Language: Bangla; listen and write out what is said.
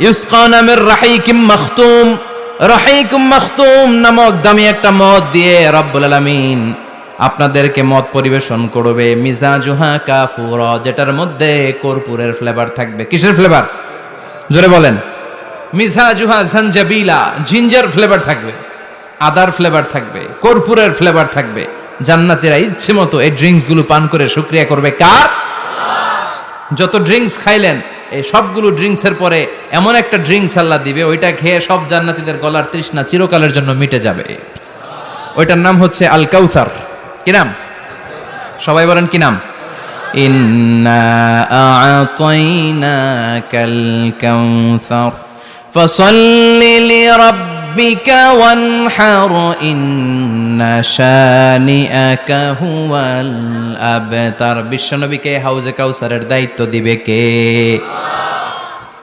ইউসকানা মির রাহিকিম মাখতুম, রাহিকুম মাখতুম নামক দামি একটা মদ দিয়ে রব্বুল আলামিন আপনাদেরকে মদ পরিবেশন করবে। মিজাজুহা কাফুরা, যেটার মধ্যে কর্পূরের ফ্লেভার থাকবে। কিসের ফ্লেভার? জোরে বলেন। মিজাজুহা জানজাবিলা, জিঞ্জার ফ্লেভার থাকবে, আদার ফ্লেভার থাকবে, কর্পূরের ফ্লেভার থাকবে। জান্নাতীরা ইচ্ছে মতো এই ড্রিঙ্কস গুলো পান করে শুকরিয়া করবে কার? যত ড্রিঙ্কস খাইলেন এই সবগুলো ড্রিঙ্কসের পরে এমন একটা ড্রিঙ্কস আল্লাহ দিবে, ওইটা খেয়ে সব জান্নাতীদের গলার তৃষ্ণা চিরকালের জন্য মিটে যাবে। ওইটার নাম হচ্ছে আল কাউসার। কি নাম? সবাই বলেন কি নাম? ইন্না আ'তাইনাকাল কাউসার ফাসাল্লি লিরাব্বিকা ওয়ানহার ইন্না শানিআকা হুয়াল আবতার। বিশ্বনবীকে হাউজে কাউসারের দায়িত্ব দিবে কে?